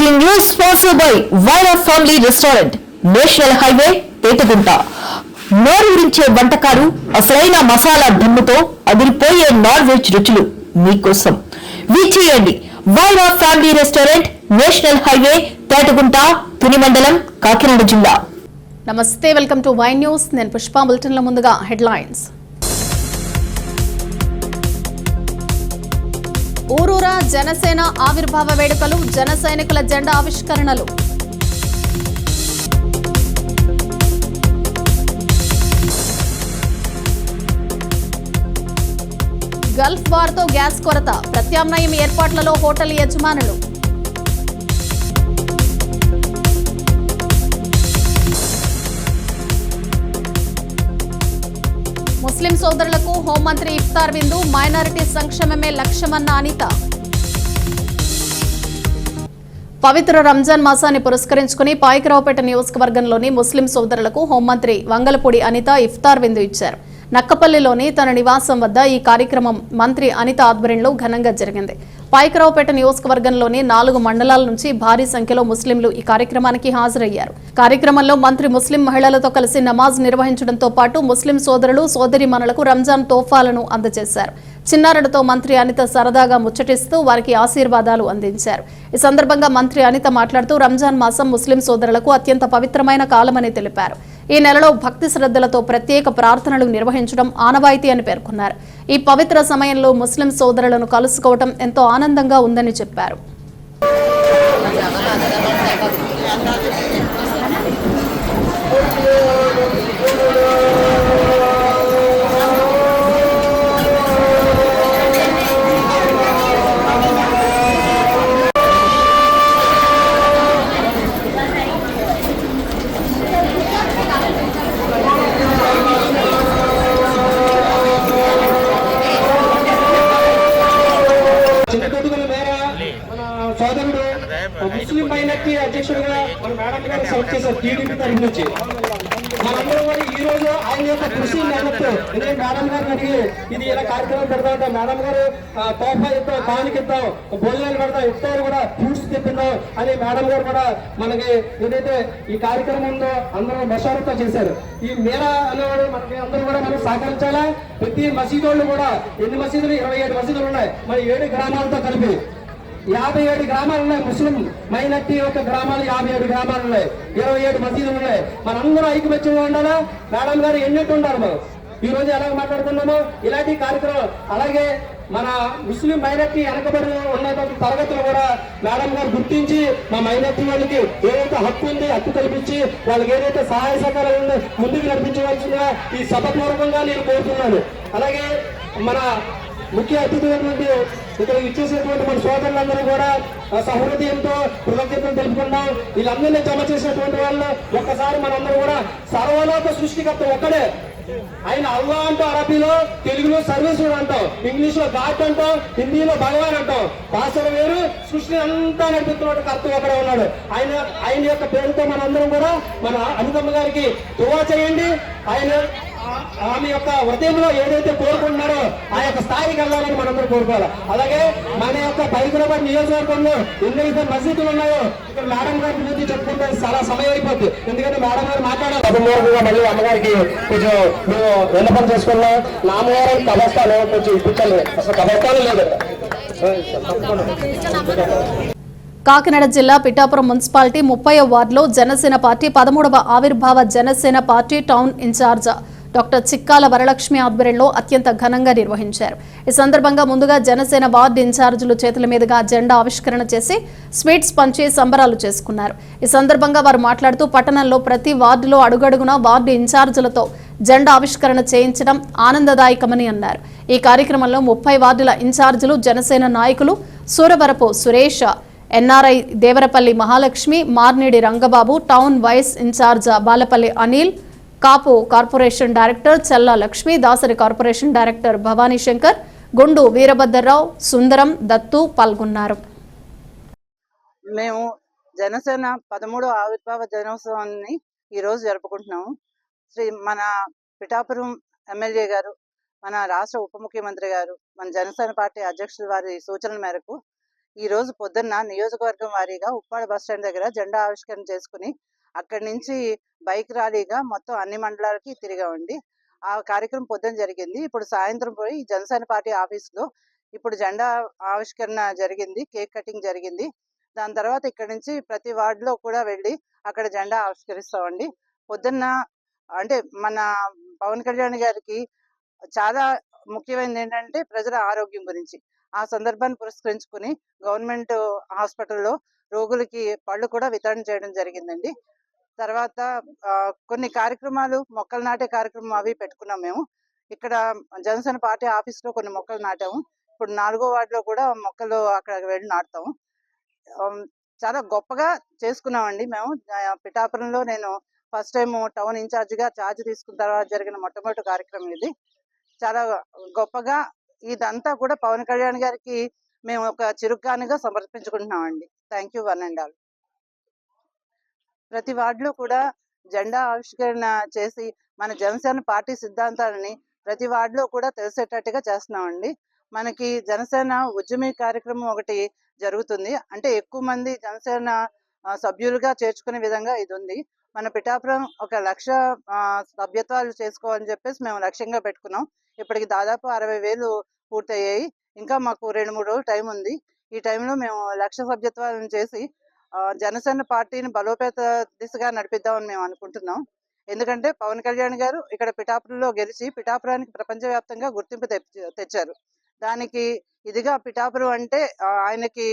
ఈ news sponsored by Wyra family restaurant, national highway, Etugunta. నోరూరించే వంటకాలు, అసలైన మసాలా దుమ్ముతో అదిరిపోయే నాన్ వెజ్ రుచులు మీకోసం. విచ్చేయండి Wyra family restaurant, national highway, Etugunta, Tuni మండలం, కాకినాడ జిల్లా. నమస్తే, వెల్కమ్ టు వై న్యూస్. నేను పుష్ప. బులెటిన్ల ముందుగా హెడ్లైన్స్. ఊరూరా జనసేన ఆవిర్భావ వేడుకలు, జన సైనికుల జెండా ఆవిష్కరణలు. గల్ఫ్ వార్తో గ్యాస్ కొరత, ప్రత్యామ్నాయం ఏర్పాట్లలో హోటల్ యజమానులు. ముస్లిం సోదరులకు హోంమంత్రి ఇఫ్తార్ విందు, మైనారిటీ సంక్షేమమే లక్ష్యమన్న అనిత. పవిత్ర రంజాన్ మాసాన్ని పురస్కరించుకుని పాయకరావుపేట నియోజకవర్గంలోని ముస్లిం సోదరులకు హోంమంత్రి వంగలపూడి అనిత ఇఫ్తార్ విందు ఇచ్చారు. నక్కపల్లిలోని తన నివాసం వద్ద ఈ కార్యక్రమం మంత్రి అనిత ఆధ్వర్యంలో ఘనంగా జరిగింది. పాయకరావుపేట నియోజకవర్గంలోని 4 మండలాల నుంచి భారీ సంఖ్యలో ముస్లింలు ఈ కార్యక్రమానికి హాజరయ్యారు. కార్యక్రమంలో మంత్రి ముస్లిం మహిళలతో కలిసి నమాజ్ నిర్వహించడంతో పాటు ముస్లిం సోదరులు సోదరీమణులకు రంజాన్ తోఫాలను అందజేశారు. చిన్నారులతో మంత్రి అనిత సరదాగా ముచ్చటిస్తూ వారికి ఆశీర్వాదాలు అందించారు. ఈ సందర్భంగా మంత్రి అనిత మాట్లాడుతూ రంజాన్ మాసం ముస్లిం సోదరులకు అత్యంత పవిత్రమైన కాలమని తెలిపారు. ఈ నెలలో భక్తి శ్రద్ధలతో ప్రత్యేక ప్రార్థనలు నిర్వహించడం ఆనవాయితీ అని పేర్కొన్నారు. ఈ పవిత్ర సమయంలో ముస్లిం సోదరులను కలుసుకోవడం ఎంతో ఆనందంగా ఉందని చెప్పారు. సోదరుడు ముస్లిం మైనారిటీ అధ్యక్షుడిగా మన మేడం గారు సెలెక్ట్ చేశారు టీడీపీ తరఫు నుంచి. మనందరూ కూడా ఈ రోజు ఆయన యొక్క కృషి మేరకు ఎందుకంటే మేడం గారిని అడిగి ఇది ఇలా కార్యక్రమం పెడతా మేడం గారు తోఫా ఇద్దాం, కానుక ఇద్దాం, భోజనాలు పెడతాం, ఇఫ్తార్ కూడా ఫ్రూట్స్ తెప్పిందాం అని మేడం గారు కూడా మనకి ఏదైతే ఈ కార్యక్రమం ఉందో అందరూ బషారత్తో చేశారు. ఈ మేరా అనేవాడు మనకి అందరూ కూడా మనం సహకరించాలా. ప్రతి మసీదు వాళ్ళు కూడా ఎన్ని మసీదులు 27 మసీదులు ఉన్నాయి మన 7 గ్రామాలతో కలిపి 57 గ్రామాలు ఉన్నాయి. ముస్లిం మైనారిటీ యొక్క గ్రామాలు 57 గ్రామాలు ఉన్నాయి, 27 మసీదులు ఉన్నాయి. మనందరూ ఐకమత్యంగా ఉండాలా. మేడం గారు ఎన్నింటి ఉండాలి. మనం ఈ రోజు ఎలా మాట్లాడుతున్నామో ఇలాంటి కార్యక్రమం. అలాగే మన ముస్లిం మైనారిటీ వెనకబడి ఉన్న తరగతులు కూడా మేడం గారు గుర్తించి మా మైనారిటీ వాళ్ళకి ఏదైతే హక్కు ఉంది హక్కు కల్పించి వాళ్ళకి ఏదైతే సహాయ సహకారాలు ఉందో ముందుకు నడిపించవలసిందిగా ఈ సభపూర్వకంగా నేను కోరుతున్నాను. అలాగే మన ముఖ్య అతిథులైనటువంటి ఇక్కడ ఇచ్చేసినటువంటి మన సోదరులందరూ కూడా సహృదయంతో కృతజ్ఞతలు తెలుపుకున్నాం. వీళ్ళందరినీ జమ చేసినటువంటి వాళ్ళు ఒక్కసారి మనందరూ కూడా సర్వలోక సృష్టికర్త ఒక్కడే. ఆయన అల్లా అంటాం, అరబీలో, తెలుగులో సర్వేశ్వరుడు అంటాం, ఇంగ్లీష్ లో గాడ్ అంటాం, హిందీలో భగవాన్ అంటాం. భాషలు వేరు, సృష్టి అంతా నడిపిస్తున్న కర్త ఒకడే ఉన్నాడు. ఆయన యొక్క పేరుతో మనందరం కూడా మన అనితమ్మ గారికి దువా చేయండి. ఆమె యొక్క హృదయంలో ఏదైతే కోరుకుంటున్నారో ఆ యొక్క స్థాయికి వెళ్ళాలని మనందరూ కోరుకోవాలి. అలాగే మన యొక్క పైకురాబాద్ నియోజకవర్గంలో ఎన్నైతే మసీదులు ఉన్నాయో ఇక్కడ మేడం గారి గురించి చెప్పుకుంటే చాలా సమయం అయిపోద్ది. ఎందుకంటే మేడం గారు మాట్లాడాలి. అభిమూలంగా మళ్ళీ అమ్మగారికి కొంచెం మేము విన్నపం చేసుకున్నాం. నామగారు కబస్తాను కొంచెం ఇప్పించాలి. అసలు కబస్తాను లేదు. కాకినాడ జిల్లా పిఠాపురం మున్సిపాలిటీ 30వ వార్డులో జనసేన పార్టీ 13వ ఆవిర్భావ Janasena party town in charge doctor Chikkala Varalakshmi ఆధ్వర్యంలో అత్యంత ఘనంగా నిర్వహించారు. ఈ సందర్భంగా ముందుగా జనసేన వార్డు ఇన్ఛార్జీలు చేతుల మీదుగా జెండా ఆవిష్కరణ చేసి స్వీట్స్ పంచి సంబరాలు చేసుకున్నారు. ఈ సందర్భంగా వారు మాట్లాడుతూ పట్టణంలో ప్రతి వార్డులో అడుగడుగునా వార్డు ఇన్ఛార్జీలతో జెండా ఆవిష్కరణ చేయించడం ఆనందదాయకమని అన్నారు. ఈ కార్యక్రమంలో 30 వార్డుల ఇన్ఛార్జీలు, జనసేన నాయకులు Suravarapu Suresh, NRI Devarapalli Mahalakshmi, Marnedi Rangababu, town vice incharge Balapalli Anil, Kapu corporation director Challa Lakshmi, Dasari corporation director Bhavani Shankar, Gundu Veerabhadrarao, సుందరం, దత్తు పాల్గొన్నారు. మేము జనసేన 13వ ఆవిర్భావ దినోత్సవాన్ని ఈరోజు జరుపుకుంటున్నాము. మన పిఠాపురం ఎమ్మెల్యే గారు, మన రాష్ట్ర ఉప ముఖ్యమంత్రి గారు, మన జనసేన పార్టీ అధ్యక్షుల వారి సూచనల మేరకు ఈ రోజు పొద్దున్న నియోజకవర్గం వారీగా ఉప్పాడ బస్టాండ్ దగ్గర జెండా ఆవిష్కరణ చేసుకుని అక్కడి నుంచి బైక్ ర్యాలీగా మొత్తం అన్ని మండలాలకి తిరిగామండి. ఆ కార్యక్రమం పొద్దున జరిగింది. ఇప్పుడు సాయంత్రం పోయి జనసేన పార్టీ ఆఫీస్లో ఇప్పుడు జెండా ఆవిష్కరణ జరిగింది, కేక్ కటింగ్ జరిగింది. దాని తర్వాత ఇక్కడ నుంచి ప్రతి వార్డులో కూడా వెళ్ళి అక్కడ జెండా ఆవిష్కరిస్తామండి. పొద్దున్న అంటే మన పవన్ కళ్యాణ్ గారికి చాలా ముఖ్యమైనది ఏంటంటే ప్రజల ఆరోగ్యం గురించి. ఆ సందర్భాన్ని పురస్కరించుకుని గవర్నమెంట్ హాస్పిటల్లో రోగులకి పళ్ళు కూడా వితరణ చేయడం జరిగిందండి. తర్వాత కొన్ని కార్యక్రమాలు, మొక్కలు నాటే కార్యక్రమం అవి పెట్టుకున్నాం మేము. ఇక్కడ జనసేన పార్టీ ఆఫీస్ లో కొన్ని మొక్కలు నాటాము. ఇప్పుడు 4వ వార్డులో కూడా మొక్కలు అక్కడ వెళ్ళి నాటుతాము. చాలా గొప్పగా చేసుకున్నామండి మేము. పిఠాపురంలో నేను ఫస్ట్ టైం టౌన్ ఇన్ఛార్జ్ గా ఛార్జ్ తీసుకున్న తర్వాత జరిగిన మొట్టమొదటి కార్యక్రమం ఇది. చాలా గొప్పగా ఇదంతా కూడా పవన్ కళ్యాణ్ గారికి మేము ఒక చిరుకానుగా సమర్పించుకుంటున్నామండి. Thank you one and all. ప్రతి వార్డులో కూడా జెండా ఆవిష్కరణ చేసి మన జనసేన పార్టీ సిద్ధాంతాలని ప్రతి వార్డులో కూడా తెలిసేటట్టుగా చేస్తున్నామండి. మనకి జనసేన ఉద్యమి కార్యక్రమం ఒకటి జరుగుతుంది. అంటే ఎక్కువ మంది జనసేన సభ్యులుగా చేర్చుకునే విధంగా ఇది ఉంది. మన పిఠాపురం 1,00,000 సభ్యత్వాలు చేసుకోవాలని చెప్పేసి మేము లక్ష్యంగా పెట్టుకున్నాం. ఇప్పటికి దాదాపు 60,000 పూర్తయ్యాయి. ఇంకా మాకు 2-3 రోజులు టైం ఉంది. ఈ టైంలో మేము 1,00,000 సభ్యత్వాలను చేసి జనసేన పార్టీని బలోపేత దిశగా నడిపిద్దామని మేము అనుకుంటున్నాం. ఎందుకంటే పవన్ కళ్యాణ్ గారు ఇక్కడ పిఠాపురంలో గెలిచి పిఠాపురానికి ప్రపంచవ్యాప్తంగా గుర్తింపు తెచ్చారు. దానికి ఇదిగా పిఠాపురం అంటే ఆయనకి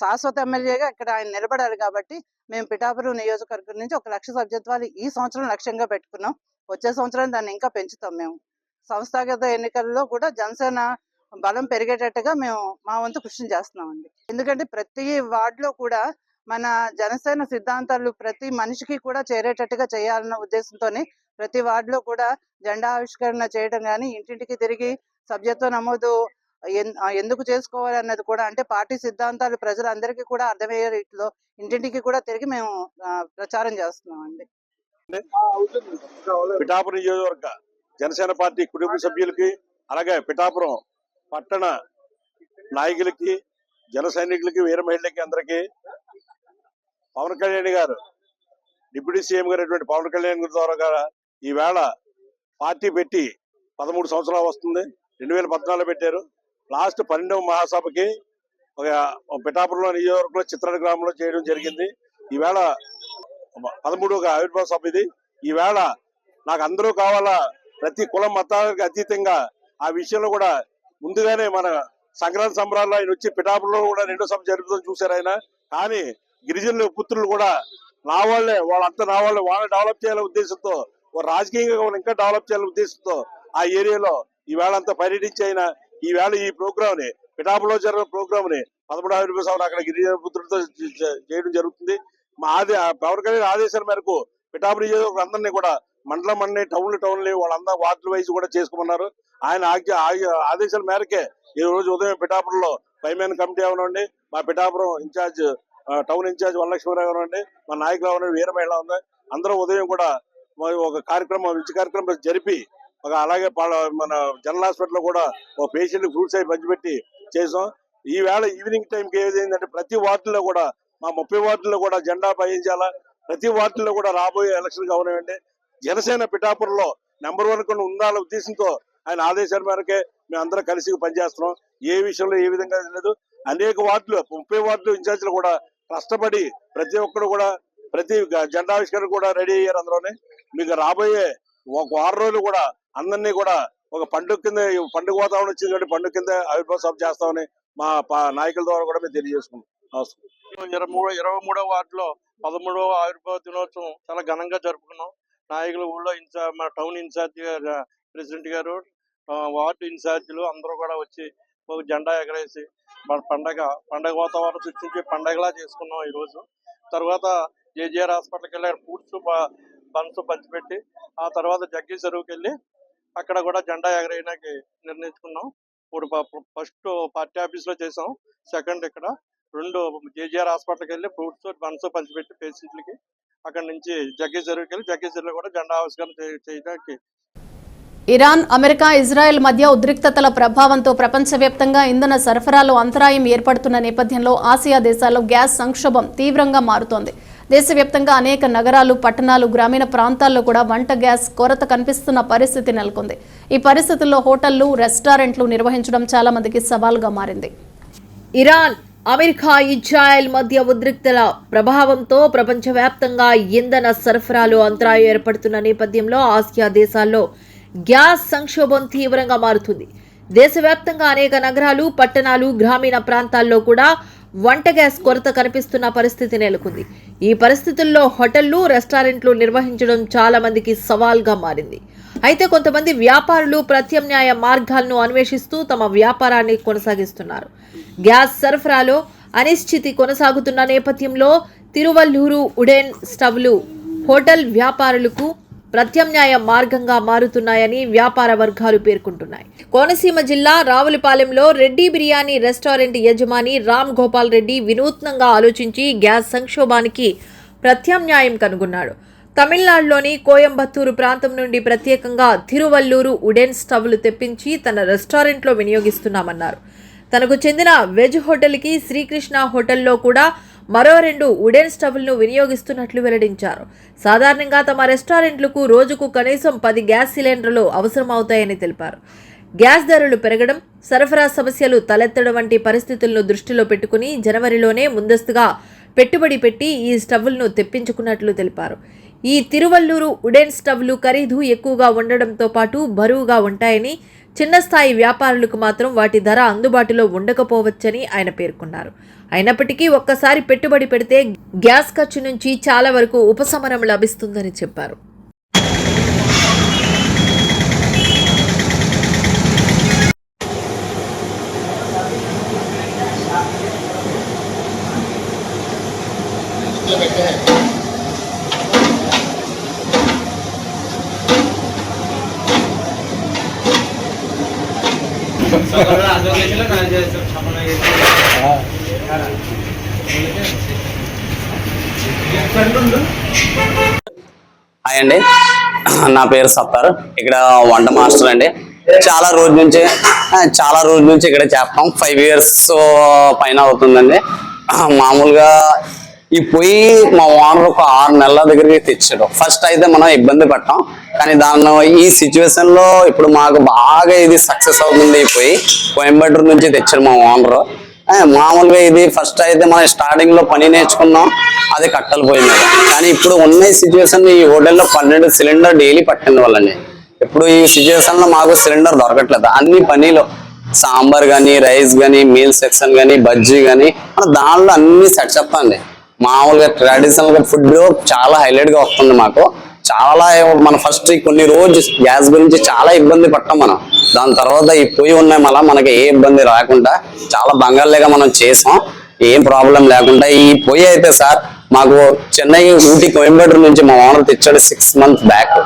శాశ్వత ఎమ్మెల్యేగా ఇక్కడ ఆయన నిలబడాలి. కాబట్టి మేము పిఠాపురం నియోజకవర్గం నుంచి 1,00,000 సభ్యత్వాలు ఈ సంవత్సరం లక్ష్యంగా పెట్టుకున్నాం. వచ్చే సంవత్సరం దాన్ని ఇంకా పెంచుతాం. మేము సంస్థాగత ఎన్నికల్లో కూడా జనసేన బలం పెరిగేటట్టుగా మేము మా వంతు కృషి చేస్తున్నామండి. ఎందుకంటే ప్రతి వార్డులో కూడా మన జనసేన సిద్ధాంతాలు ప్రతి మనిషికి కూడా చేరేటట్టుగా చేయాలన్న ఉద్దేశంతోనే ప్రతి వార్డులో కూడా జెండా ఆవిష్కరణ చేయడం కానీ, ఇంటింటికి తిరిగి సభ్యత్వ నమోదు ఎందుకు చేసుకోవాలి అన్నది కూడా, అంటే పార్టీ సిద్ధాంతాలు ప్రజలందరికీ కూడా అర్థమయ్యే రీతిలో ఇంటింటికి కూడా తిరిగి మేము ప్రచారం చేస్తున్నాం అండి. పిఠాపురం నియోజకవర్గ జనసేన పార్టీ కుటుంబ సభ్యులకి, అలాగే పిఠాపురం పట్టణ నాయకులకి, జన సైనికులకి, వీర మహిళలకి అందరికీ పవన్ కళ్యాణ్ గారు, డిప్యూటీ సీఎం గారు పవన్ కళ్యాణ్ గారి ద్వారా ఈవేళ పార్టీ పెట్టి 13 సంవత్సరాలు వస్తుంది. 2014లో పెట్టారు. లాస్ట్ 12వ మహాసభకి పిఠాపురంలో నియోజకవర్గంలో చిత్రాల గ్రామంలో చేయడం జరిగింది. ఈవేళ 13వ ఆవిర్భావ సభ ఇది. ఈవేళ నాకు అందరూ కావాలా, ప్రతి కుల మతాలకు అతీతంగా ఆ విషయంలో కూడా ముందుగానే మన సంక్రాంతి సంబరాల్లో ఆయన వచ్చి పిఠాపురంలో కూడా 2వ సభ జరుపుతాం చూశారు ఆయన. కానీ గిరిజనుల పుత్రులు కూడా నా వాళ్ళే, వాళ్ళంతా నా వాళ్ళే, వాళ్ళని డెవలప్ చేయాలనే ఉద్దేశంతో, రాజకీయంగా ఇంకా డెవలప్ చేయాలనే ఉద్దేశంతో ఆ ఏరియాలో ఈవేళ అంతా పర్యటించి ఆయన ఈవేళ ఈ ప్రోగ్రామ్ ని, పిఠాపురంలో జరిగిన ప్రోగ్రామ్ ని 13వ ఆవిర్భావ సభ అక్కడ గిరిజన పుత్రులతో చేయడం జరుగుతుంది. మా పవన్ కళ్యాణ్ ఆదేశాల మేరకు పిఠాపురం నియోజకవర్గం అందరినీ కూడా మండలం టౌన్లు వాళ్ళందరూ వార్డుల వైజ్ కూడా చేసుకోమన్నారు. ఆయన ఆదేశాల మేరకే ఈ రోజు ఉదయం పిఠాపురంలో పైమెన్ కమిటీ అవనండి, మా పిఠాపురం ఇన్ఛార్జ్ టౌన్ ఇన్ఛార్జ్ వరలక్ష్మీరావు అవనండి, మా నాయకులు అవనండి, వీర మహిళ ఉంది, అందరూ ఉదయం కూడా ఒక కార్యక్రమం జరిపి అలాగే మన జనరల్ హాస్పిటల్ కూడా ఒక పేషెంట్ ఫ్రూట్స్ అవి పంచిపెట్టి చేసాం. ఈవేళ ఈవినింగ్ టైంకి ఏదైందంటే ప్రతి వార్డులో కూడా, మా 30 వార్డుల్లో కూడా జెండా పయించాలా. ప్రతి వార్డుల్లో కూడా రాబోయే ఎలక్షన్ కావనివ్వండి జనసేన పిఠాపురంలో నెంబర్ 1 కొన్ని ఉండాల ఉద్దేశంతో ఆయన ఆదేశాల మేరకే మేము అందరం కలిసి పనిచేస్తున్నాం. ఏ విషయంలో ఏ విధంగా లేదు. అనేక వార్డులు 30 వార్డులు ఇన్ఛార్జీలు కూడా కష్టపడి ప్రతి ఒక్కరు కూడా ప్రతి జెండావిష్కరణ కూడా రెడీ అయ్యారు. అందులోనే మీకు రాబోయే ఒక 6 రోజులు కూడా అందరినీ కూడా ఒక పండుగ కింద, పండుగ వాతావరణం వచ్చింది కాబట్టి పండుగ కింద ఆవిర్భావ సభ చేస్తామని మా నాయకుల ద్వారా కూడా మేము తెలియజేసుకున్నాం. 23వ వార్డులో 13వ ఆవిర్భావ దినోత్సవం చాలా ఘనంగా జరుపుకున్నాం. నాయకులు, ఊళ్ళో మా టౌన్ ఇన్ఛార్జి ప్రెసిడెంట్ గారు, వార్డు ఇన్ఛార్జీలు అందరూ కూడా వచ్చి ఒక జెండా ఎగరేసి మన పండగ వాతావరణం సృష్టించి పండగలా చేసుకున్నాం ఈరోజు. తర్వాత జేజీఆర్ హాస్పిటల్కి వెళ్ళి ఫ్రూట్స్ బన్స్ పంచిపెట్టి ఆ తర్వాత జగ్గి చెరువుకి వెళ్ళి అక్కడ కూడా జెండా ఎగరేయడానికి నిర్ణయించుకున్నాం. ఇప్పుడు ఫస్ట్ పార్టీ ఆఫీస్ లో చేసాం, సెకండ్ ఇక్కడ, 2 జేజీఆర్ హాస్పిటల్కి వెళ్ళి ఫ్రూట్స్ బన్స్ పంచిపెట్టి పేషెంట్లకి, అక్కడ నుంచి జగ్గి చెరువుకి వెళ్ళి జగ్గి చెరువులో కూడా జెండా ఆవిష్కరణ చేయడానికి ఇరాన్, అమెరికా, ఇజ్రాయెల్ మధ్య ఉద్రిక్తతల ప్రభావంతో ప్రపంచవ్యాప్తంగా ఇంధన సరఫరాలో అంతరాయం ఏర్పడుతున్న నేపథ్యంలో ఆసియా దేశాల్లో గ్యాస్ సంక్షోభం తీవ్రంగా మారుతోంది. దేశవ్యాప్తంగా అనేక నగరాలు, పట్టణాలు, గ్రామీణ ప్రాంతాల్లో కూడా వంట గ్యాస్ కొరత కనిపిస్తున్న పరిస్థితి నెలకొంది. ఈ పరిస్థితుల్లో హోటళ్లు, రెస్టారెంట్లు నిర్వహించడం చాలా మందికి సవాల్గా మారింది. ఇరాన్, అమెరికా, ఇజ్రాయెల్ మధ్య ఉద్రిక్తల ప్రభావంతో ప్రపంచవ్యాప్తంగా ఇంధన సరఫరాలో అంతరాయం ఏర్పడుతున్న నేపథ్యంలో ఆసియా దేశాల్లో గ్యాస్ సంక్షోభం తీవ్రంగా మారుతుంది. దేశవ్యాప్తంగా అనేక నగరాలు, పట్టణాలు, గ్రామీణ ప్రాంతాల్లో కూడా వంట గ్యాస్ కొరత కనిపిస్తున్న పరిస్థితి నెలకొంది. ఈ పరిస్థితుల్లో హోటళ్లు, రెస్టారెంట్లు నిర్వహించడం చాలా మందికి సవాల్గా మారింది. అయితే కొంతమంది వ్యాపారులు ప్రత్యామ్నాయ మార్గాలను అన్వేషిస్తూ తమ వ్యాపారాన్ని కొనసాగిస్తున్నారు. గ్యాస్ సరఫరాలో అనిశ్చితి కొనసాగుతున్న నేపథ్యంలో తిరువల్లూరు ఉడెన్ స్టవ్లు హోటల్ వ్యాపారులకు ప్రత్యామ్నాయ మార్గంగా మారుతున్నాయని వ్యాపార వర్గాలు పేర్కొంటున్నాయి. కోనసీమ జిల్లా రావులపాలెంలో రెడ్డి బిర్యానీ రెస్టారెంట్ యజమాని రామ్ గోపాల్ రెడ్డి వినూత్నంగా ఆలోచించి గ్యాస్ సంక్షోభానికి ప్రత్యామ్నాయం కనుగొన్నాడు. తమిళనాడులోని కోయంబత్తూరు ప్రాంతం నుండి ప్రత్యేకంగా తిరువల్లూరు ఉడెన్ స్టవ్లు తెప్పించి తన రెస్టారెంట్లో వినియోగిస్తున్నామన్నారు. తనకు చెందిన వెజ్ హోటల్కి శ్రీకృష్ణ హోటల్లో కూడా మరో 2 ఉడెన్ స్టవ్లను వినియోగిస్తున్నట్లు వెల్లడించారు. సాధారణంగా తమ రెస్టారెంట్లకు రోజుకు కనీసం 10 గ్యాస్ సిలిండర్లు అవసరమవుతాయని తెలిపారు. గ్యాస్ ధరలు పెరగడం, సరఫరా సమస్యలు తలెత్తడం వంటి పరిస్థితులను దృష్టిలో పెట్టుకుని జనవరిలోనే ముందస్తుగా పెట్టుబడి పెట్టి ఈ స్టవ్లను తెప్పించుకున్నట్లు తెలిపారు. ఈ తిరువల్లూరు ఉడెన్ స్టవ్లు ఖరీదు ఎక్కువగా ఉండడంతో పాటు బరువుగా ఉంటాయని, చిన్న స్థాయి వ్యాపారులకు మాత్రం వాటి ధర అందుబాటులో ఉండకపోవచ్చని ఆయన పేర్కొన్నారు. అయినప్పటికీ ఒక్కసారి పెట్టుబడి పెడితే గ్యాస్ ఖర్చు నుంచి చాలా వరకు ఉపశమనం లభిస్తుందని చెప్పారు. హాయ్ అండి, నా పేరు సత్తార్. ఇక్కడ వంట మాస్టర్ అండి. చాలా రోజు నుంచి ఇక్కడ చేస్తాం. 5 years పైన అవుతుందండి. మామూలుగా ఈ పొయ్యి మా ఓనర్ ఒక 6 నెలల దగ్గరికి తెచ్చాడు. ఫస్ట్ అయితే మనం ఇబ్బంది పడ్డాం, కానీ దాన్ని ఈ సిచ్యువేషన్ లో ఇప్పుడు మాకు బాగా ఇది సక్సెస్ అవుతుంది. ఈ పొయ్యి కోయంబత్తూరు నుంచి తెచ్చాడు మా ఓనర్. మామూలుగా ఇది ఫస్ట్ అయితే మనం స్టార్టింగ్ లో పని నేర్చుకున్నాం, అది కట్టెల పొయ్యి మీద. కానీ ఇప్పుడు ఉన్న సిచ్యువేషన్ ఈ హోటల్లో 12 సిలిండర్ డైలీ పట్టింది వాళ్ళని. ఇప్పుడు ఈ సిచ్యువేషన్ లో మాకు సిలిండర్ దొరకట్లేదు. అన్ని పనిలో సాంబార్ కానీ, రైస్ కానీ, మీల్ సెక్షన్ కానీ, బజ్జీ కానీ మనం దానిలో అన్ని సెట్ చెప్తాండి. మామూలుగా ట్రెడిషనల్ గా ఫుడ్ చాలా హైలైట్ గా వస్తుంది మాకు. చాలా మనం ఫస్ట్ కొన్ని రోజు గ్యాస్ గురించి చాలా ఇబ్బంది పట్టాం మనం. దాని తర్వాత ఈ పొయ్యి ఉన్నాయి, మళ్ళీ మనకి ఏ ఇబ్బంది రాకుండా చాలా బంగాళలేగా మనం చేసాం, ఏం ప్రాబ్లం లేకుండా. ఈ పొయ్యి అయితే సార్ మాకు చెన్నై, ఊటీ, కోయంబత్తూరు నుంచి మా ఓనర్ తెచ్చాడు 6 months బ్యాక్.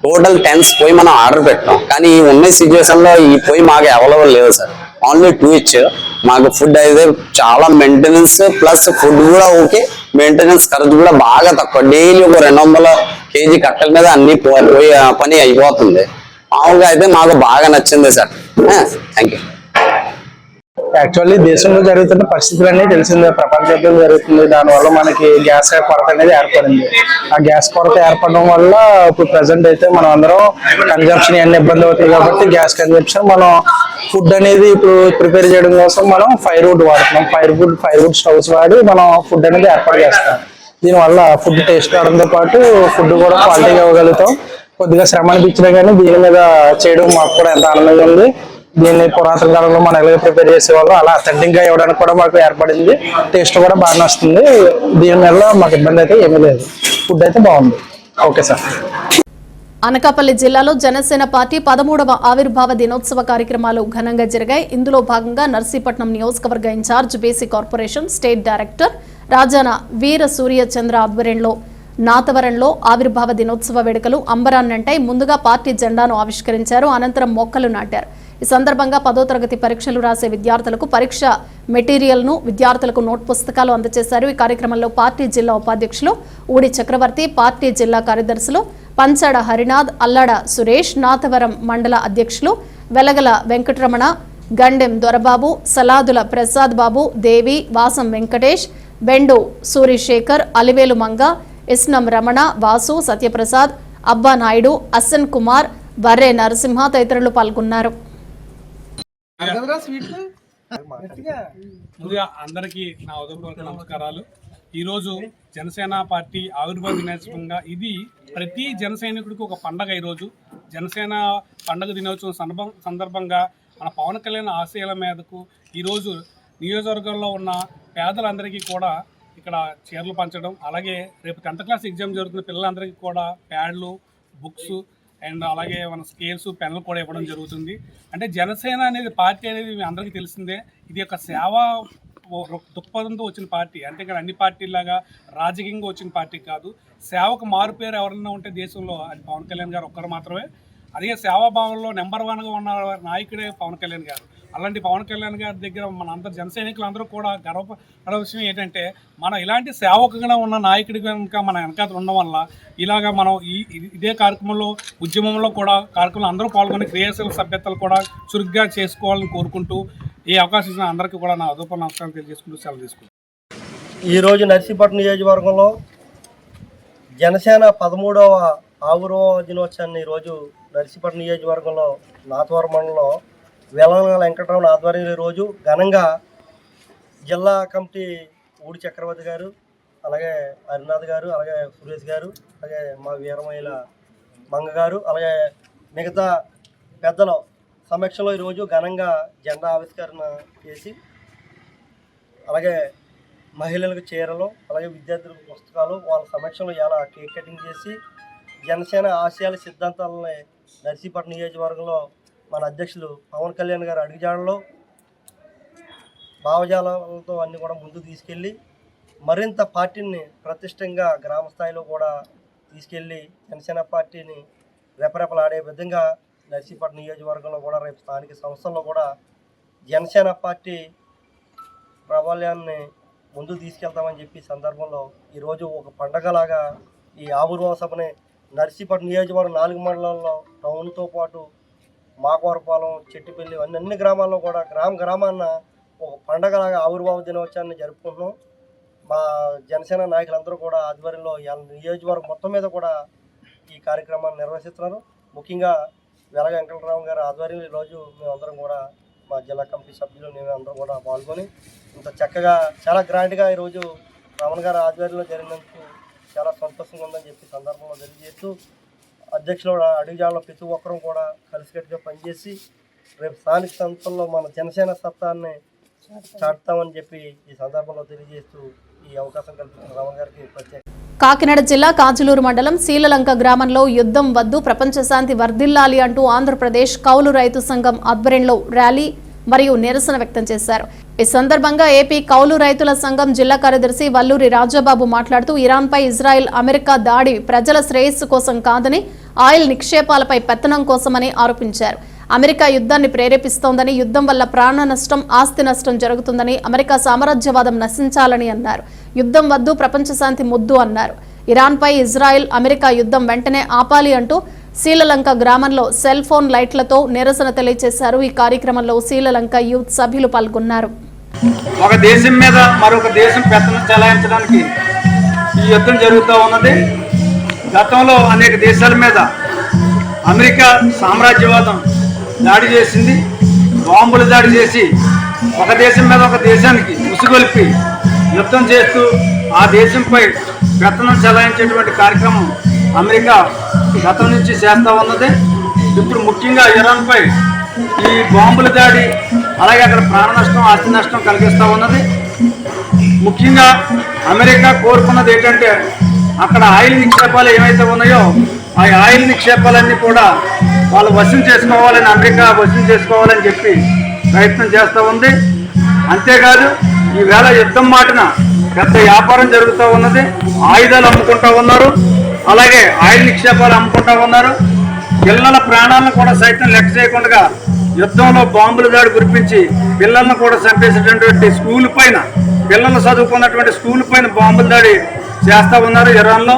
టోటల్ 10 పొయ్యి మనం ఆర్డర్ పెట్టాం, కానీ ఈ ఉన్న సిచ్యువేషన్ లో ఈ పొయ్యి మాకు అవైలబుల్ లేదు సార్. ఓన్లీ 2 ఇచ్చారు మాకు. ఫుడ్ అయితే చాలా మెయింటెనెన్స్ ప్లస్ ఫుడ్ కూడా ఓకే, మెయింటెనెన్స్ ఖర్చు కూడా బాగా తక్కువ. డైలీ ఒక 200 kg కట్టెల మీద అన్ని పని అయిపోతుంది. మామూలుగా అయితే మాకు బాగా నచ్చింది సార్. Thank you. యాక్చువల్లీ దేశంలో జరుగుతున్న పరిస్థితులన్నీ తెలిసిందే, ప్రపంచవ్యాప్తంగా జరుగుతుంది. దానివల్ల మనకి గ్యాస్ కొరత అనేది ఏర్పడింది. ఆ గ్యాస్ కొరత ఏర్పడడం వల్ల ఇప్పుడు ప్రెసెంట్ అయితే మనం అందరం కన్జంప్షన్ అన్ని ఇబ్బంది అవుతుంది. కాబట్టి గ్యాస్ కన్జంప్షన్ మనం ఫుడ్ అనేది ఇప్పుడు ప్రిపేర్ చేయడం కోసం మనం ఫైర్వుడ్ వాడుతున్నాం. ఫైర్వుడ్ స్టవ్స్ వాడి మనం ఫుడ్ అనేది ఏర్పాటు చేస్తాం. దీనివల్ల ఫుడ్ టేస్ట్ రావడంతో పాటు ఫుడ్ కూడా క్వాలిటీగా ఇవ్వగలుగుతాం. కొద్దిగా శ్రమ అనిపించినా కానీ దీని మీద చేయడం మాకు కూడా ఎంత ఆనందంగా ఉంది. దీన్ని పురాతన కాలంలో మనం ఎలాగ ప్రిపేర్ చేసేవాళ్ళం అలా అథెంటిక్ గా ఇవ్వడానికి కూడా మాకు ఏర్పడింది. టేస్ట్ కూడా బాగా వస్తుంది. దీని వల్ల మాకు ఇబ్బంది అయితే ఏమీ లేదు. ఫుడ్ అయితే బాగుంది. Okay sir. అనకాపల్లి జిల్లాలో జనసేన పార్టీ 13వ ఆవిర్భావ దినోత్సవ కార్యక్రమాలు ఘనంగా జరిగాయి. ఇందులో భాగంగా నర్సీపట్నం నియోజకవర్గ incharge BC corporation state director Rajana Veera Surya Chandra ఆధ్వర్యంలో నాతవరంలో ఆవిర్భావ దినోత్సవ వేడుకలు అంబరాన్నంటాయి. ముందుగా పార్టీ జెండాను ఆవిష్కరించారు, అనంతరం మొక్కలు నాటారు. ఈ సందర్భంగా 10వ తరగతి పరీక్షలు రాసే విద్యార్థులకు పరీక్ష మెటీరియల్ను, విద్యార్థులకు నోట్ పుస్తకాలు అందజేశారు. ఈ కార్యక్రమంలో పార్టీ జిల్లా ఉపాధ్యక్షులు ఊడి చక్రవర్తి, పార్టీ జిల్లా కార్యదర్శులు పంచడ హరినాథ్, అల్లడ సురేష్, నాతవరం మండల అధ్యక్షులు వెలగల వెంకటరమణ, గండెం దొరబాబు, సలాదుల ప్రసాద్ బాబు, దేవి, వాసం వెంకటేష్, బెండు సూరిశేఖర్, అలివేలు మంగ, ఇస్నం రమణ, వాసు, సత్యప్రసాద్, అబ్బా నాయుడు, అస్సన్ కుమార్, బర్రె నరసింహ తదితరులు పాల్గొన్నారు. ముందుగా అందరికీ నా ఉదయపూర్వక నమస్కారాలు. ఈరోజు జనసేన పార్టీ ఆవిర్భావ దినోత్సవంగా ఇది ప్రతి జన సైనికుడికి ఒక పండగ. ఈరోజు జనసేన పండగ దినోత్సవం సందర్భంగా మన పవన్ కళ్యాణ్ ఆశయాల మీదకు ఈరోజు నియోజకవర్గంలో ఉన్న పేదలందరికీ కూడా ఇక్కడ చీరలు పంచడం, అలాగే రేపు 10th క్లాస్ ఎగ్జామ్ జరుగుతున్న పిల్లలందరికీ కూడా ప్యాడ్లు, బుక్స్ అండ్ అలాగే మన స్కేల్స్, పెన్నులు కూడా ఇవ్వడం జరుగుతుంది. అంటే జనసేన అనేది పార్టీ అనేది మీ అందరికీ తెలిసిందే. ఇది ఒక సేవా దృక్పథంతో వచ్చిన పార్టీ, అంతేకాని అన్ని పార్టీలాగా రాజకీయంగా వచ్చిన పార్టీ కాదు. సేవకు మారు పేరు ఎవరన్నా ఉంటే దేశంలో అది పవన్ కళ్యాణ్ గారు ఒక్కరు మాత్రమే. అదే సేవాభావంలో నెంబర్ 1గా ఉన్న నాయకుడే పవన్ కళ్యాణ్ గారు. అలాంటి పవన్ కళ్యాణ్ గారి దగ్గర మన అందరు జన సైనికులందరూ కూడా గర్వపడే విషయం ఏంటంటే, మనం ఇలాంటి సేవకుగా ఉన్న నాయకుడి కనుక మన వెనకాల ఉండడం వల్ల ఇలాగా మనం ఇదే కార్యక్రమంలో, ఉద్యమంలో కూడా కార్యక్రమంలో అందరూ పాల్గొని క్రియాశీల సభ్యతలు కూడా చురుగ్గా చేసుకోవాలని కోరుకుంటూ ఈ అవకాశం ఇచ్చిన అందరికీ కూడా నా ఉదయపూర్వక నమస్కారం తెలియజేసుకుంటూ సెలవు తీసుకుంటాను. ఈరోజు నర్సీపట్నం నియోజకవర్గంలో జనసేన 13వ ఆవిర్భావ దినోత్సవాన్ని ఈరోజు నర్సీపట్నం నియోజకవర్గంలో నాతవరం మండలంలో వెలగల వెంకటరమణ ఆధ్వర్యంలో ఈరోజు ఘనంగా జిల్లా కమిటీ ఊడి చక్రవర్తి గారు, అలాగే హరినాథ్ గారు, అలాగే సురేష్ గారు, అలాగే మా వీరమహిళ మంగ గారు, అలాగే మిగతా పెద్దల సమక్షంలో ఈరోజు ఘనంగా జెండా ఆవిష్కరణ చేసి, అలాగే మహిళలకు చీరలు, అలాగే విద్యార్థులకు పుస్తకాలు వాళ్ళ సమక్షంలో ఇలా కేక్ కటింగ్ చేసి జనసేన ఆశయాల సిద్ధాంతాలని నర్సీపట్నం నియోజకవర్గంలో మన అధ్యక్షులు పవన్ కళ్యాణ్ గారు అడుగుజాడలో భావజాలతో అన్నీ కూడా ముందుకు తీసుకెళ్ళి మరింత పార్టీని ప్రతిష్టంగా గ్రామ స్థాయిలో కూడా తీసుకెళ్ళి జనసేన పార్టీని రెపరెపలాడే విధంగా నర్సీపట్నం నియోజకవర్గంలో కూడా రేపు స్థానిక సంస్థల్లో కూడా జనసేన పార్టీ ప్రాబల్యాన్ని ముందుకు తీసుకెళ్తామని చెప్పి సందర్భంలో ఈరోజు ఒక పండగలాగా ఈ ఆవిర్భావ సభని నర్సీపట్నం నియోజకవర్గం 4 మండలాల్లో టౌన్తో పాటు మాకవరపాలెం, చెట్టుపల్లి అన్ని గ్రామాల్లో కూడా గ్రామాన్న ఒక పండగలాగా ఆవిర్భావ దినోత్సవాన్ని జరుపుకుంటున్నాం. మా జనసేన నాయకులందరూ కూడా ఆధ్వర్యంలో నియోజకవర్గం మొత్తం మీద కూడా ఈ కార్యక్రమాన్ని నిర్వహిస్తున్నారు. ముఖ్యంగా వెలగ వెంకటరావు గారి ఆధ్వర్యంలో ఈరోజు మేమందరం కూడా మా జిల్లా కమిటీ సభ్యులు మేమందరం కూడా పాల్గొని ఇంత చక్కగా చాలా గ్రాండ్గా ఈరోజు రమణ గారి ఆధ్వర్యంలో జరిగినందుకు చాలా సంతోషంగా ఉందని చెప్పి సందర్భంలో తెలియజేస్తూ అధ్యక్షులు అడుగుజాడలో ప్రతి ఒక్కరూ కూడా కలిసికట్టుగా పనిచేసి రేపు స్థానిక సంస్థల్లో మన జనసేన సత్తాన్ని చాటుతామని చెప్పి ఈ సందర్భంలో తెలియజేస్తూ ఈ అవకాశం కల్పించిన రమణ గారికి ప్రత్యేక. కాకినాడ జిల్లా కాజులూరు మండలం శీలలంక గ్రామంలో యుద్ధం వద్దు, ప్రపంచ శాంతి వర్ధిల్లాలి అంటూ ఆంధ్రప్రదేశ్ కౌలు రైతు సంఘం ఆధ్వర్యంలో ర్యాలీ మరియు నిరసన వ్యక్తం చేశారు. ఈ సందర్భంగా ఏపీ కౌలు రైతుల సంఘం జిల్లా కార్యదర్శి వల్లూరి రాజాబాబు మాట్లాడుతూ ఇరాన్పై ఇజ్రాయెల్, అమెరికా దాడి ప్రజల శ్రేయస్సు కోసం కాదని ఆయిల్ నిక్షేపాలపై పెత్తనం కోసమని ఆరోపించారు. అమెరికా యుద్ధాన్ని ప్రేరేపిస్తోందని, యుద్ధం వల్ల ప్రాణ నష్టం, ఆస్తి నష్టం జరుగుతుందని, అమెరికా సామ్రాజ్యవాదం నశించాలని అన్నారు. యుద్ధం వద్దు, ప్రపంచ శాంతి ముద్దు అన్నారు. ఇరాన్పై ఇజ్రాయెల్, అమెరికా యుద్ధం వెంటనే ఆపాలి అంటూ శీలలంక గ్రామంలో సెల్ ఫోన్ లైట్లతో నిరసన తెలియజేశారు. ఈ కార్యక్రమంలో శీలలంక యూత్ సభ్యులు పాల్గొన్నారు. ఒక దేశం మీద మరొక దేశం పెత్తనం చెలాయించడానికి ఈ యుద్ధం జరుగుతూ ఉన్నది. గతంలో అనేక దేశాల మీద అమెరికా సామ్రాజ్యవాదం దాడి చేసింది, బాంబులు దాడి చేసి ఒక దేశం మీద ఒక దేశానికి ముసుగొల్పి యుద్ధం చేస్తూ ఆ దేశంపై పెత్తనం చెలాయించేటువంటి కార్యక్రమం అమెరికా గతం నుంచి చేస్తూ ఉన్నది. ఇప్పుడు ముఖ్యంగా ఇరాన్పై ఈ బాంబుల దాడి, అలాగే అక్కడ ప్రాణ నష్టం, ఆస్తి నష్టం కలిగిస్తూ ఉన్నది. ముఖ్యంగా అమెరికా కోరుకున్నది ఏంటంటే అక్కడ ఆయిల్ నిక్షేపాలు ఏవైతే ఉన్నాయో ఆ ఆయిల్ నిక్షేపాలన్నీ కూడా వాళ్ళు వశం చేసుకోవాలని, అమెరికా వశం చేసుకోవాలని చెప్పి ప్రయత్నం చేస్తూ ఉంది. అంతేకాదు ఈవేళ యుద్ధం మాటన పెద్ద వ్యాపారం జరుగుతూ ఉన్నది. ఆయుధాలు అమ్ముకుంటూ ఉన్నారు, అలాగే ఆయిల్ నిక్షేపాలు అమ్ముకుంటూ ఉన్నారు. పిల్లల ప్రాణాలను కూడా సైతం లెక్క చేయకుండా యుద్ధంలో బాంబుల దాడి కురిపించి పిల్లలను కూడా చంపేసేటటువంటి స్కూల్ పైన, పిల్లలు చదువుకున్నటువంటి స్కూల్ పైన బాంబుల దాడి చేస్తూ ఉన్నారు. ఇరాన్లో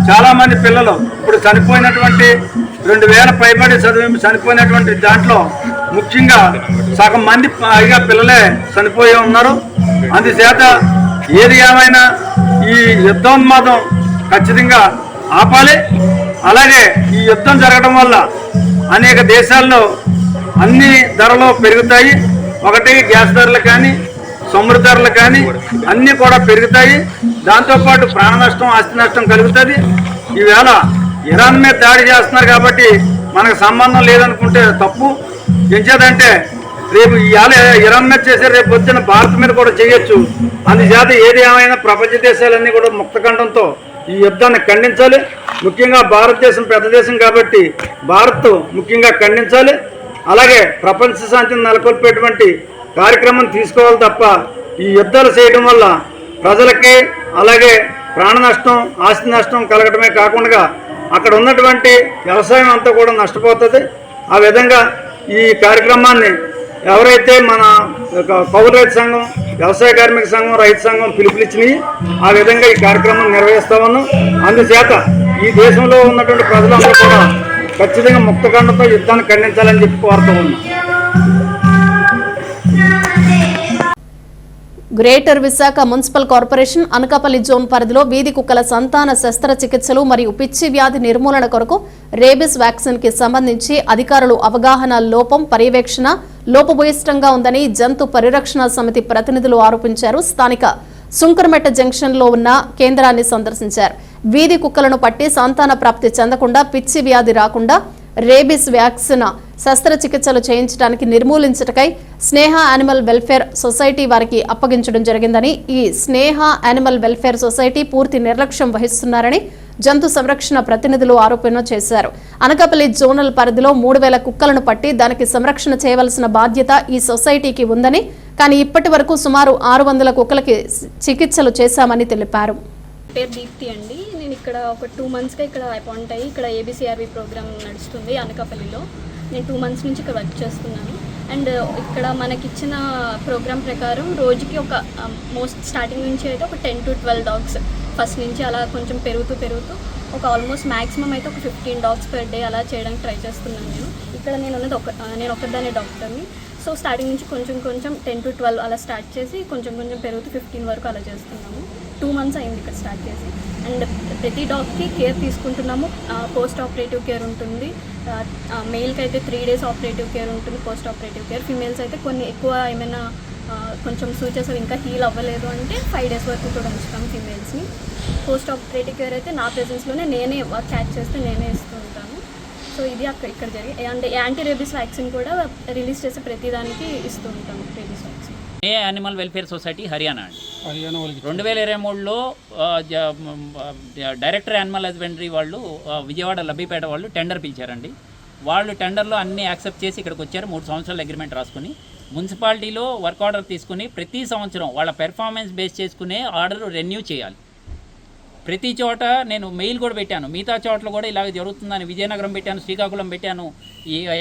చాలామంది పిల్లలు ఇప్పుడు చనిపోయినటువంటి 2000 పైబడి చనిపోయినటువంటి దాంట్లో ముఖ్యంగా సగం మంది పైగా పిల్లలే చనిపోయి ఉన్నారు. అందుచేత ఏది ఏమైనా ఈ యుద్ధోన్మాదం ఖచ్చితంగా ఆపాలి. అలాగే ఈ యుద్ధం జరగడం వల్ల అనేక దేశాల్లో అన్ని ధరలు పెరుగుతాయి. ఒకటి గ్యాస్ ధరలు కానీ సముద్ర ధరలు కానీ అన్నీ కూడా పెరుగుతాయి. దాంతోపాటు ప్రాణ నష్టం, ఆస్తి నష్టం కలుగుతుంది. ఈవేళ ఇరాన్ మీద దాడి చేస్తున్నారు కాబట్టి మనకు సంబంధం లేదనుకుంటే తప్పు. ఎంచేదంటే రేపు ఇవాళ ఇరాన్ మీద చేసే రేపు వచ్చిన భారత్ మీద కూడా చేయొచ్చు. అందుచేత ఏది ఏమైనా ప్రపంచ దేశాలన్నీ కూడా ముక్తకంఠంతో ఈ యుద్ధాన్ని ఖండించాలి. ముఖ్యంగా భారతదేశం పెద్ద దేశం కాబట్టి భారత్ ముఖ్యంగా ఖండించాలి. అలాగే ప్రపంచ శాంతిని నెలకొల్పేటువంటి కార్యక్రమం తీసుకోవాలి తప్ప ఈ యుద్ధాలు చేయడం వల్ల ప్రజలకి అలాగే ప్రాణ నష్టం, ఆస్తి నష్టం కలగడమే కాకుండా అక్కడ ఉన్నటువంటి వ్యవసాయం అంతా కూడా నష్టపోతుంది. ఆ విధంగా ఈ కార్యక్రమాన్ని ఎవరైతే మన కౌలు రైతు సంఘం, వ్యవసాయ కార్మిక సంఘం, రైతు సంఘం పిలుపునిచ్చినాయి ఆ విధంగా ఈ కార్యక్రమం నిర్వహిస్తా ఉన్నాం. అందుచేత ఈ దేశంలో ఉన్నటువంటి ప్రజలందరూ కూడా ఖచ్చితంగా ముక్తకంఠంతో యుద్ధాన్ని ఖండించాలని చెప్పి కోరుతూ ఉన్నాం. Greater Visakha municipal corporation Anakapalli zone పరిధిలో వీధి కుక్కల సంతాన శస్త్రచికిత్సలు మరియు పిచ్చి వ్యాధి నిర్మూలన కొరకు రేబిస్ వ్యాక్సిన్ కి సంబంధించి అధికారులు అవగాహన లోపం, పర్యవేక్షణ లోపభూయిష్టంగా ఉందని జంతు పరిరక్షణ సమితి ప్రతినిధులు ఆరోపించారు. స్థానిక సుంకరమెట్ట జంక్షన్ లో ఉన్న కేంద్రాన్ని సందర్శించారు. వీధి కుక్కలను పట్టి సంతాన ప్రాప్తి చెందకుండా, పిచ్చి వ్యాధి రాకుండా రేబిస్ వ్యాక్సిన్ శస్త్రచికిత్సలు చేయించడానికి నిర్మూలించటకై స్నేహ యానిమల్ వెల్ఫేర్ సొసైటీ వారికి అప్పగించడం జరిగిందని, ఈ స్నేహ యానిమల్ వెల్ఫేర్ సొసైటీ పూర్తి నిర్లక్ష్యం వహిస్తున్నారని జంతు సంరక్షణ ప్రతినిధులు ఆరోపణ చేశారు. అనకాపల్లి జోనల్ పరిధిలో 3000 కుక్కలను పట్టి దానికి సంరక్షణ చేయవలసిన బాధ్యత ఈ సొసైటీకి ఉందని, కానీ ఇప్పటి వరకు సుమారు 600 కుక్కలకి చికిత్సలు చేశామని తెలిపారు. పేరు దీప్తి అండి. నేను ఇక్కడ ఒక 2 మంత్స్గా ఇక్కడ అపాయింట్ అయ్యి ఇక్కడ ఏబీసీఆర్వి ప్రోగ్రామ్ నడుస్తుంది అనకాపల్లిలో. నేను 2 మంత్స్ నుంచి ఇక్కడ వర్క్ చేస్తున్నాను. అండ్ ఇక్కడ మనకిచ్చిన ప్రోగ్రామ్ ప్రకారం రోజుకి ఒక స్టార్టింగ్ నుంచి అయితే ఒక 10 to 12 డాగ్స్ ఫస్ట్ నుంచి అలా కొంచెం పెరుగుతూ ఒక ఆల్మోస్ట్ మ్యాక్సిమం అయితే ఒక 15 డాగ్స్ పర్ డే అలా చేయడానికి ట్రై చేస్తున్నాను నేను. ఇక్కడ నేను ఒకదానే డాక్టర్ని. సో స్టార్టింగ్ నుంచి కొంచెం 10 to 12 అలా స్టార్ట్ చేసి కొంచెం పెరుగుతూ 15 వరకు అలా చేస్తున్నాము. 2 మంత్స్ అయింది ఇక్కడ స్టార్ట్ చేసి. అండ్ ప్రతి డాగ్కి కేర్ తీసుకుంటున్నాము. పోస్ట్ ఆపరేటివ్ కేర్ ఉంటుంది. మేల్కి అయితే 3 days ఆపరేటివ్ కేర్ ఉంటుంది, పోస్ట్ ఆపరేటివ్ కేర్. ఫీమేల్స్ అయితే కొన్ని ఎక్కువ ఏమైనా కొంచెం సూచెస్ ఇంకా హీల్ అవ్వలేదు అంటే 5 days వరకు కూడా ఉంచుతాం ఫీమేల్స్ని. పోస్ట్ ఆపరేటివ్ కేర్ అయితే నా ప్రెజెన్స్లోనే నేనే క్యాచ్ చేస్తే నేనే ఇస్తూ ఉంటాను. సో ఇది ఇక్కడ జరిగి అండ్ యాంటీ రేబీస్ వ్యాక్సిన్ కూడా రిలీజ్ చేసి ప్రతిదానికి ఇస్తూ ఉంటాము రేబీస్ వ్యాక్సిన్. ఏ యానిమల్ వెల్ఫేర్ సొసైటీ హర్యానా అండి. 2023లో డైరెక్టర్ యానిమల్ హస్బెండరీ వాళ్ళు విజయవాడ లబ్బిపేట వాళ్ళు టెండర్ పిలిచారండి. వాళ్ళు టెండర్లో అన్నీ యాక్సెప్ట్ చేసి ఇక్కడికి వచ్చారు. 3 సంవత్సరాల అగ్రిమెంట్ రాసుకుని మున్సిపాలిటీలో వర్క్ ఆర్డర్ తీసుకుని ప్రతి సంవత్సరం వాళ్ళ పెర్ఫార్మెన్స్ బేస్ చేసుకునే ఆర్డర్ రెన్యూ చేయాలి. ప్రతి చోట నేను మెయిల్ కూడా పెట్టాను. మిగతా చోట్ల కూడా ఇలాగ జరుగుతుందని విజయనగరం పెట్టాను, శ్రీకాకుళం పెట్టాను.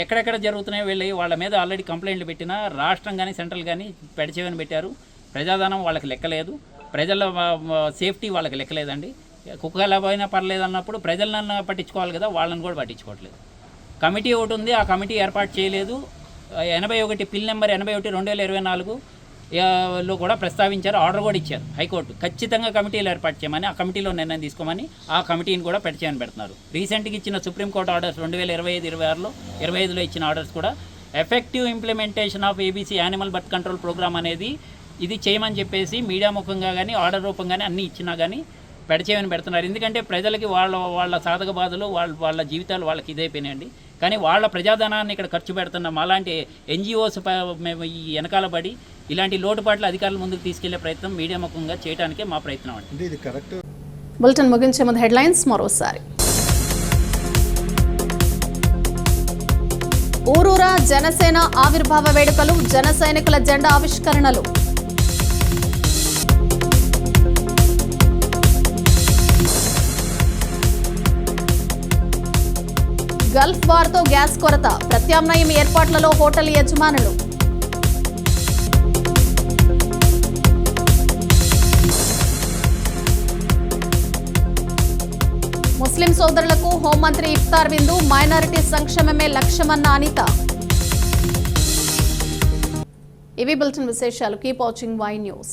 ఎక్కడెక్కడ జరుగుతున్నాయో వెళ్ళి వాళ్ళ మీద ఆల్రెడీ కంప్లైంట్లు పెట్టినా రాష్ట్రం కానీ సెంట్రల్ కానీ పెడచేవని పెట్టారు. ప్రజాధనం వాళ్ళకి లెక్కలేదు, ప్రజల సేఫ్టీ వాళ్ళకి లెక్కలేదండి. కుక్క ఎలా పోయినా పర్లేదు అన్నప్పుడు ప్రజలను పట్టించుకోవాలి కదా, వాళ్ళని కూడా పట్టించుకోవట్లేదు. కమిటీ ఒకటి ఉంది, ఆ కమిటీ ఏర్పాటు చేయలేదు. 81 పిల్ నెంబర్ 81/2024 లో కూడా ప్రస్తావించారు. ఆర్డర్ కూడా ఇచ్చారు హైకోర్టు. ఖచ్చితంగా కమిటీలు ఏర్పాటు చేయమని, ఆ కమిటీలో నిర్ణయం తీసుకోమని ఆ కమిటీని కూడా పెట్టేయని పెడుతున్నారు. రీసెంట్గా ఇచ్చిన సుప్రీంకోర్టు ఆర్డర్స్ 2025-26లో 25లో ఇచ్చిన ఆర్డర్స్ కూడా effective implementation of ABC animal birth control programme అనేది ఇది చేయమని చెప్పేసి మీడియా ముఖంగా కానీ ఆర్డర్ రూపంగానే అన్నీ ఇచ్చినా కానీ పెడచేయని పెడుతున్నారు. ఎందుకంటే ప్రజలకి వాళ్ళ సాధక బాధలు వాళ్ళ జీవితాలు వాళ్ళకి ఇదైపోయినాయండి. కానీ వాళ్ళ ప్రజాధనాన్ని ఇక్కడ ఖర్చు పెడుతున్న మాలాంటి ఎన్జిఓస్ మేము ఈ వెనకాల పడి ఇలాంటి లోటుపాట్లు అధికారుల ముందుకు తీసుకెళ్లే ప్రయత్నం మీడియా ముఖంగా చేయడానికే మా ప్రయత్నం అండి. ఇది కరెక్ట్. బులెటిన్ ముగించే ముందు హెడ్లైన్స్ మరోసారి. ఊరూరా జనసేన ఆవిర్భావ వేడుకలు, జన సైనికుల జెండా ఆవిష్కరణలు. గల్ఫ్ వార్తో గ్యాస్ కొరత, ప్రత్యామ్నాయం ఏర్పాట్లలో హోటల్ యజమానులు. ముస్లిం సోదరులకు హోంమంత్రి ఇఫ్తార్ విందు, మైనారిటీ సంక్షేమమే లక్ష్యమన్న అనిత. ఇవి బులెటిన్ విశేషాలు. Keep watching Y news.